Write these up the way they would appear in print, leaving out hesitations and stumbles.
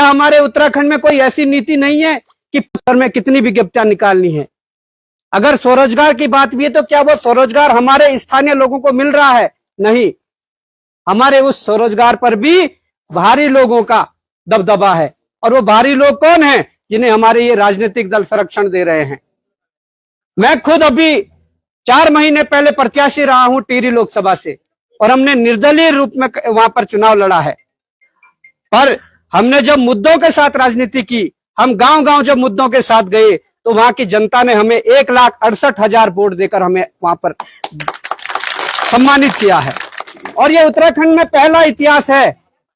हमारे उत्तराखंड में कोई ऐसी नीति नहीं है कि पत्थर में कितनी विज्ञप्तियां निकालनी है। अगर स्वरोजगार की बात भी है तो क्या वो स्वरोजगार हमारे स्थानीय लोगों को मिल रहा है? नहीं, हमारे उस स्वरोजगार पर भी बाहरी लोगों का दबदबा है। और वो बाहरी लोग कौन हैं? जिन्हें हमारे ये राजनीतिक दल संरक्षण दे रहे हैं। मैं खुद अभी 4 महीने पहले प्रत्याशी रहा हूं टिहरी लोकसभा से, और हमने निर्दलीय रूप में वहां पर चुनाव लड़ा है। पर हमने जब मुद्दों के साथ राजनीति की, हम गांव-गांव जब मुद्दों के साथ गए, तो वहां की जनता ने हमें 1,68,000 वोट देकर हमें वहां पर सम्मानित किया है। और ये उत्तराखंड में पहला इतिहास है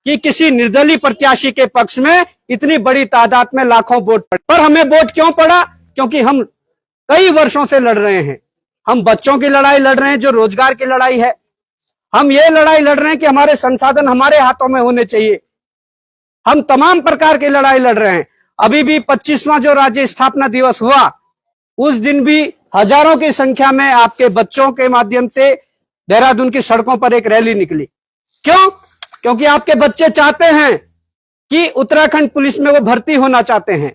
कि किसी निर्दलीय प्रत्याशी के पक्ष में इतनी बड़ी तादाद में लाखों वोट पड़े। पर हमें वोट क्यों पड़ा? क्योंकि हम कई वर्षों से लड़ रहे हैं। हम बच्चों की लड़ाई लड़ रहे हैं, जो रोजगार की लड़ाई है। हम ये लड़ाई लड़ रहे हैं कि हमारे संसाधन हमारे हाथों में होने चाहिए। हम तमाम प्रकार की लड़ाई लड़ रहे हैं। अभी भी 25वां जो राज्य स्थापना दिवस हुआ, उस दिन भी हजारों की संख्या में आपके बच्चों के माध्यम से देहरादून की सड़कों पर एक रैली निकली। क्यों? क्योंकि आपके बच्चे चाहते हैं कि उत्तराखंड पुलिस में वो भर्ती होना चाहते हैं।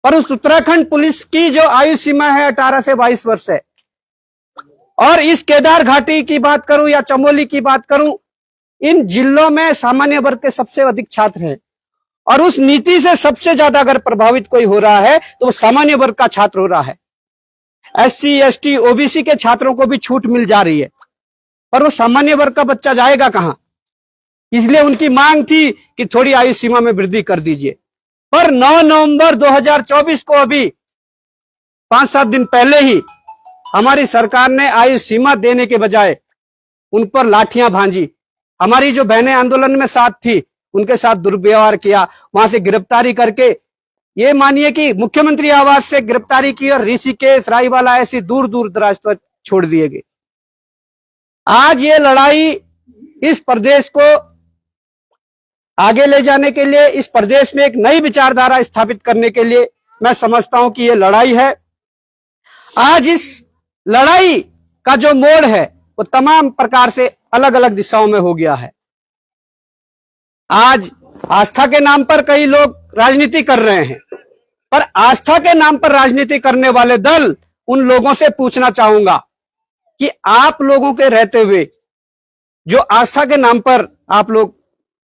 पर उस उत्तराखंड पुलिस की जो आयु सीमा है 18 से 22 वर्ष है। और इस केदार घाटी की बात करूं या चमोली की बात करूं, इन जिलों में सामान्य वर्ग के सबसे अधिक छात्र हैं। और उस नीति से सबसे ज्यादा अगर प्रभावित कोई हो रहा है तो वो सामान्य वर्ग का छात्र हो रहा है। SC, ST, OBC के छात्रों को भी छूट मिल जा रही है, पर वो सामान्य वर्ग का बच्चा जाएगा कहां? इसलिए उनकी मांग थी कि थोड़ी आयु सीमा में वृद्धि कर दीजिए। पर 9 नवंबर 2024 को, अभी 5-7 दिन पहले ही, हमारी सरकार ने आयु सीमा देने के बजाय उन पर लाठियां भांजी। हमारी जो बहनें आंदोलन में साथ थी, उनके साथ दुर्व्यवहार किया, वहां से गिरफ्तारी करके, ये मानिए कि मुख्यमंत्री आवास से गिरफ्तारी की और ऋषिकेश, राईवाला ऐसी दूर दूर दराज पर छोड़ दिए गए। आज ये लड़ाई इस प्रदेश को आगे ले जाने के लिए, इस प्रदेश में एक नई विचारधारा स्थापित करने के लिए मैं समझता हूं कि ये लड़ाई है। आज इस लड़ाई का जो मोड़ है वो तमाम प्रकार से अलग अलग दिशाओं में हो गया है। आज आस्था के नाम पर कई लोग राजनीति कर रहे हैं, पर आस्था के नाम पर राजनीति करने वाले दल, उन लोगों से पूछना चाहूंगा कि आप लोगों के रहते हुए जो आस्था के नाम पर आप लोग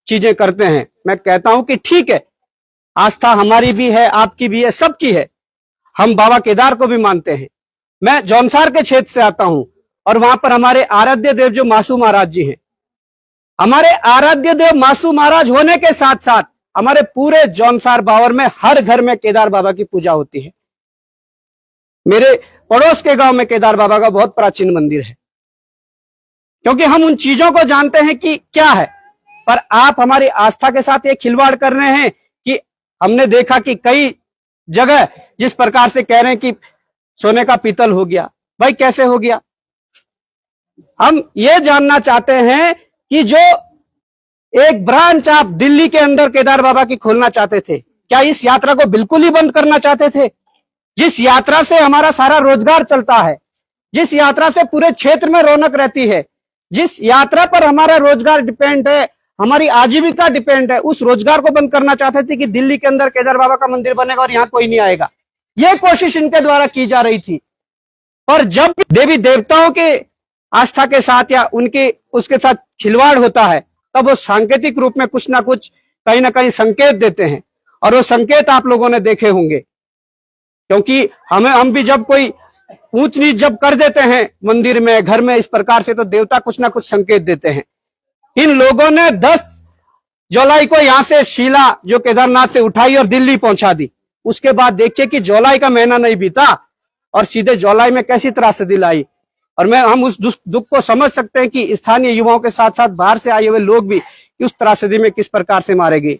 चीजें करते हैं, मैं कहता हूं कि ठीक है, आस्था हमारी भी है, आपकी भी है, सबकी है। हम बाबा केदार को भी मानते हैं। मैं जौनसार के क्षेत्र से आता हूं और वहां पर हमारे आराध्य देव जो मासू महाराज जी हैं, हमारे आराध्य देव मासू महाराज होने के साथ साथ हमारे पूरे जौनसार बावर में हर घर में केदार बाबा की पूजा होती है। मेरे पड़ोस के गांव में केदार बाबा का बहुत प्राचीन मंदिर है। क्योंकि हम उन चीजों को जानते हैं कि क्या है। पर आप हमारी आस्था के साथ ये खिलवाड़ कर रहे हैं कि हमने देखा कि कई जगह जिस प्रकार से कह रहे हैं कि सोने का पीतल हो गया। भाई कैसे हो गया? हम ये जानना चाहते हैं कि जो एक ब्रांच आप दिल्ली के अंदर केदार बाबा की खोलना चाहते थे, क्या इस यात्रा को बिल्कुल ही बंद करना चाहते थे? जिस यात्रा से हमारा सारा रोजगार चलता है, जिस यात्रा से पूरे क्षेत्र में रौनक रहती है, जिस यात्रा पर हमारा रोजगार डिपेंड है, हमारी आजीविका डिपेंड है, उस रोजगार को बंद करना चाहते थे कि दिल्ली के अंदर केदार बाबा का मंदिर बनेगा और यहां कोई नहीं आएगा। यह कोशिश इनके द्वारा की जा रही थी। पर जब देवी देवताओं के आस्था के साथ या उनके उसके साथ खिलवाड़ होता है, तब वो सांकेतिक रूप में कुछ ना कुछ कहीं ना कहीं संकेत देते हैं। और वो संकेत आप लोगों ने देखे होंगे, क्योंकि हम भी जब कोई ऊंच नीच जब कर देते हैं मंदिर में, घर में, इस प्रकार से, तो देवता कुछ ना कुछ संकेत देते हैं। इन लोगों ने 10 जुलाई को यहां से शीला जो केदारनाथ से उठाई और दिल्ली पहुंचा दी। उसके बाद देखिए कि जुलाई का महीना नहीं बीता और सीधे जुलाई में कैसी त्रासदी लाई। और हम उस दुख को समझ सकते हैं कि स्थानीय युवाओं के साथ साथ बाहर से आए हुए लोग भी उस त्रासदी में किस प्रकार से मारे गए।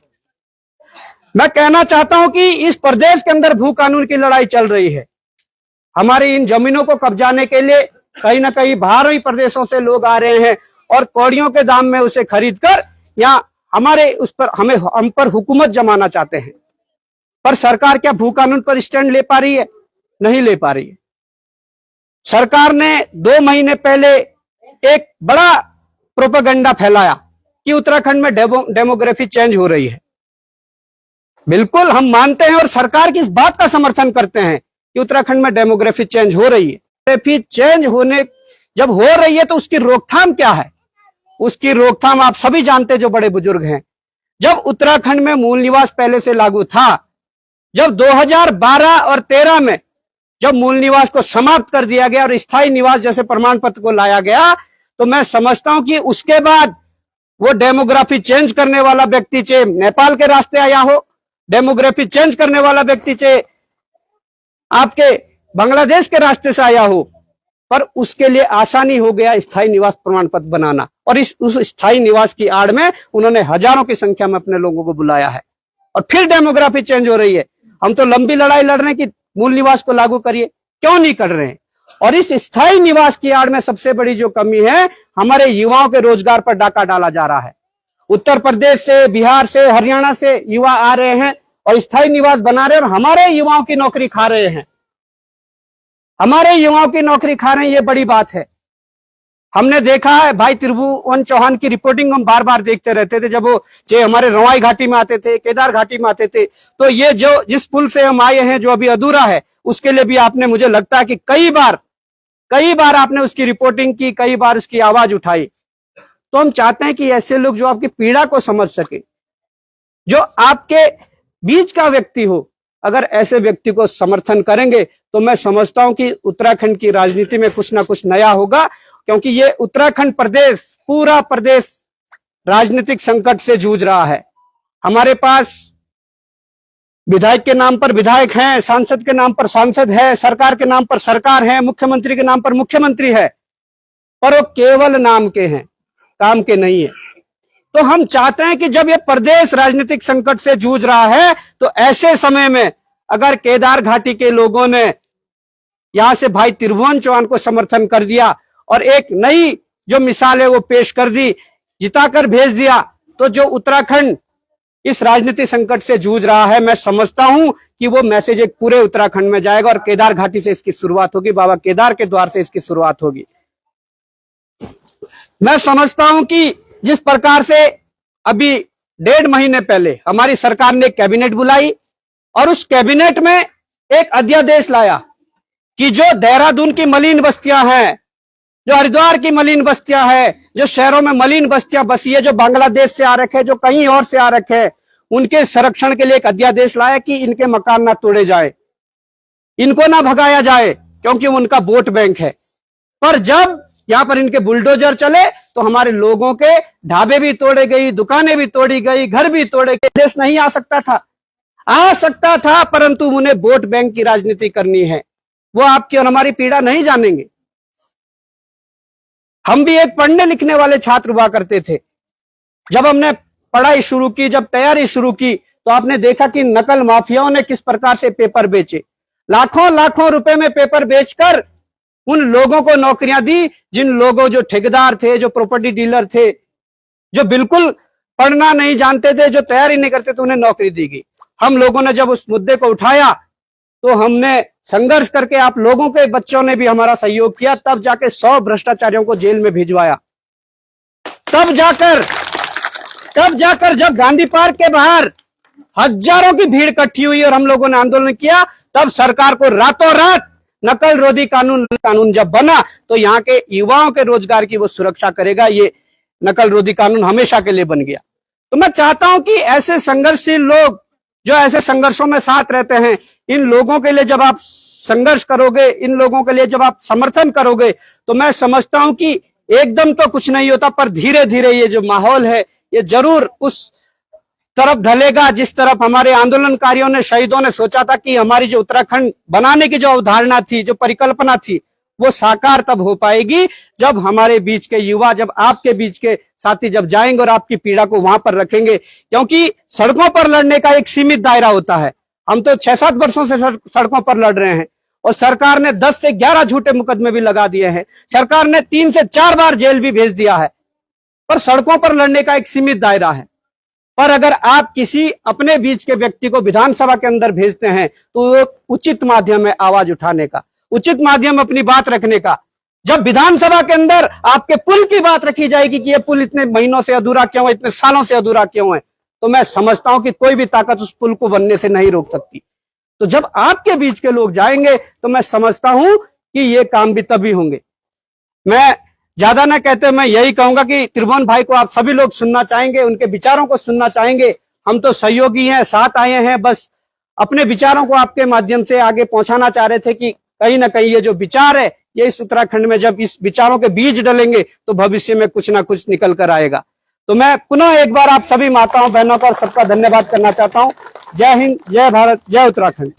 मैं कहना चाहता हूं कि इस प्रदेश के अंदर भू कानून की लड़ाई चल रही है। हमारी इन जमीनों को कब्जाने के लिए कहीं ना कहीं बाहरी प्रदेशों से लोग आ रहे हैं और कौड़ियों के दाम में उसे खरीद कर या हमारे उस पर हम पर हुकूमत जमाना चाहते हैं। पर सरकार क्या भू कानून पर स्टैंड ले पा रही है? नहीं ले पा रही है। सरकार ने 2 महीने पहले एक बड़ा प्रोपेगेंडा फैलाया कि उत्तराखंड में डेमोग्राफी चेंज हो रही है। बिल्कुल हम मानते हैं और सरकार की इस बात का समर्थन करते हैं कि उत्तराखंड में डेमोग्राफी चेंज हो रही है। डेमोग्राफी चेंज होने जब हो रही है तो उसकी रोकथाम क्या है? उसकी रोकथाम आप सभी जानते हैं जो बड़े बुजुर्ग हैं। जब उत्तराखंड में मूल निवास पहले से लागू था, जब 2012 और 13 में जब मूल निवास को समाप्त कर दिया गया और स्थायी निवास जैसे प्रमाण पत्र को लाया गया, तो मैं समझता हूं कि उसके बाद वो डेमोग्राफी चेंज करने वाला व्यक्ति चाहे नेपाल के रास्ते आया हो, डेमोग्राफी चेंज करने वाला व्यक्ति चाहे आपके बांग्लादेश के रास्ते से आया हो, पर उसके लिए आसानी हो गया स्थायी निवास प्रमाण पत्र बनाना। और उस स्थायी निवास की आड़ में उन्होंने हजारों की संख्या में अपने लोगों को बुलाया है और फिर डेमोग्राफी चेंज हो रही है। हम तो लंबी लड़ाई लड़ रहे हैं कि मूल निवास को लागू करिए, क्यों नहीं कर रहे हैं? और इस स्थायी निवास की आड़ में सबसे बड़ी जो कमी है, हमारे युवाओं के रोजगार पर डाका डाला जा रहा है। उत्तर प्रदेश से, बिहार से, हरियाणा से युवा आ रहे हैं और स्थायी निवास बना रहे हैं और हमारे युवाओं की नौकरी खा रहे हैं। हमारे युवाओं की नौकरी खा रहे हैं, ये बड़ी बात है। हमने देखा है, भाई त्रिभुवन चौहान की रिपोर्टिंग हम बार बार देखते रहते थे। जब वो हमारे रवाई घाटी में आते थे, केदार घाटी में आते थे, तो ये जो जिस पुल से हम आए हैं जो अभी अधूरा है, उसके लिए भी आपने, मुझे लगता है कि कई बार आपने उसकी रिपोर्टिंग की, कई बार उसकी आवाज उठाई। तो हम चाहते हैं कि ऐसे लोग जो आपकी पीड़ा को समझ सके, जो आपके बीच का व्यक्ति हो, अगर ऐसे व्यक्ति को समर्थन करेंगे तो मैं समझता हूं कि उत्तराखंड की राजनीति में कुछ ना कुछ नया होगा। क्योंकि ये उत्तराखंड प्रदेश, पूरा प्रदेश राजनीतिक संकट से जूझ रहा है। हमारे पास विधायक के नाम पर विधायक हैं, सांसद के नाम पर सांसद है, सरकार के नाम पर सरकार है, मुख्यमंत्री के नाम पर मुख्यमंत्री है, पर वो केवल नाम के हैं, काम के नहीं है। तो हम चाहते हैं कि जब ये प्रदेश राजनीतिक संकट से जूझ रहा है, तो ऐसे समय में अगर केदार घाटी के लोगों ने यहां से भाई त्रिभुवन चौहान को समर्थन कर दिया और एक नई जो मिसाल है वो पेश कर दी, जिताकर भेज दिया, तो जो उत्तराखंड इस राजनीतिक संकट से जूझ रहा है, मैं समझता हूं कि वो मैसेज एक पूरे उत्तराखंड में जाएगा और केदार घाटी से इसकी शुरुआत होगी, बाबा केदार के द्वार से इसकी शुरुआत होगी। मैं समझता हूं कि जिस प्रकार से अभी 1.5 महीने पहले हमारी सरकार ने कैबिनेट बुलाई और उस कैबिनेट में एक अध्यादेश लाया कि जो देहरादून की मलिन बस्तियां हैं, जो हरिद्वार की मलिन बस्तियां हैं, जो शहरों में मलिन बस्तियां बसी है, जो बांग्लादेश से आ रखे, जो कहीं और से आ रखे, उनके संरक्षण के लिए एक अध्यादेश लाया कि इनके मकान ना तोड़े जाए, इनको ना भगाया जाए, क्योंकि उनका वोट बैंक है। पर जब यहां पर इनके बुलडोजर चले तो हमारे लोगों के ढाबे भी तोड़े गई, दुकानें भी तोड़ी गई, घर भी तोड़े गए। देश नहीं आ सकता था, परंतु उन्हें वोट बैंक की राजनीति करनी है। वो आपकी और हमारी पीड़ा नहीं जानेंगे। हम भी एक पढ़ने लिखने वाले छात्र हुआ करते थे। जब हमने पढ़ाई शुरू की, जब तैयारी शुरू की, तो आपने देखा कि नकल माफियाओं ने किस प्रकार से पेपर बेचे। लाखों रुपए में पेपर बेचकर उन लोगों को नौकरियां दी, जिन लोगों, जो ठेकेदार थे, जो प्रॉपर्टी डीलर थे, जो बिल्कुल पढ़ना नहीं जानते थे, जो तैयारी नहीं करते थे, उन्हें नौकरी दी गई। हम लोगों ने जब उस मुद्दे को उठाया तो हमने संघर्ष करके, आप लोगों के बच्चों ने भी हमारा सहयोग किया, तब जाके 100 भ्रष्टाचारियों को जेल में भिजवाया। तब जाकर जब गांधी पार्क के बाहर हजारों की भीड़ इकट्ठी हुई और हम लोगों ने आंदोलन किया, तब सरकार को रातों रात नकल रोधी कानून जब बना, तो यहाँ के युवाओं के रोजगार की वो सुरक्षा करेगा। ये नकल रोधी कानून हमेशा के लिए बन गया। तो मैं चाहता हूं कि ऐसे संघर्षशील लोग जो ऐसे संघर्षों में साथ रहते हैं, इन लोगों के लिए जब आप संघर्ष करोगे, इन लोगों के लिए जब आप समर्थन करोगे, तो मैं समझता हूं कि एकदम तो कुछ नहीं होता, पर धीरे धीरे ये जो माहौल है, ये जरूर उस तरफ ढलेगा जिस तरफ हमारे आंदोलनकारियों ने, शहीदों ने सोचा था कि हमारी जो उत्तराखंड बनाने की जो अवधारणा थी, जो परिकल्पना थी, वो साकार तब हो पाएगी जब हमारे बीच के युवा, जब आपके बीच के साथी जब जाएंगे और आपकी पीड़ा को वहां पर रखेंगे। क्योंकि सड़कों पर लड़ने का एक सीमित दायरा होता है। हम तो 6-7 वर्षों से सड़कों पर लड़ रहे हैं और सरकार ने 10 से 11 झूठे मुकदमे भी लगा दिए हैं। सरकार ने 3 से 4 बार जेल भी भेज दिया है। पर सड़कों पर लड़ने का एक सीमित दायरा है। पर अगर आप किसी अपने बीच के व्यक्ति को विधानसभा के अंदर भेजते हैं, तो वो उचित माध्यम है आवाज उठाने का, उचित माध्यम अपनी बात रखने का। जब विधानसभा के अंदर आपके पुल की बात रखी जाएगी कि ये पुल इतने महीनों से अधूरा क्यों है, इतने सालों से अधूरा क्यों है, तो मैं समझता हूं कि कोई भी ताकत उस पुल को बनने से नहीं रोक सकती। तो जब आपके बीच के लोग जाएंगे तो मैं समझता हूं कि ये काम भी तभी होंगे। मैं ज्यादा ना कहते, मैं यही कहूंगा कि त्रिभुवन भाई को आप सभी लोग सुनना चाहेंगे, उनके विचारों को सुनना चाहेंगे। हम तो सहयोगी हैं, साथ आए हैं, बस अपने विचारों को आपके माध्यम से आगे पहुंचाना चाह रहे थे कि कहीं ना कहीं ये जो विचार है, ये इस उत्तराखंड में जब इस विचारों के बीज डलेंगे तो भविष्य में कुछ ना कुछ निकल कर आएगा। तो मैं पुनः एक बार आप सभी माताओं बहनों का सबका धन्यवाद करना चाहता हूं। जय हिंद, जय भारत, जय उत्तराखंड।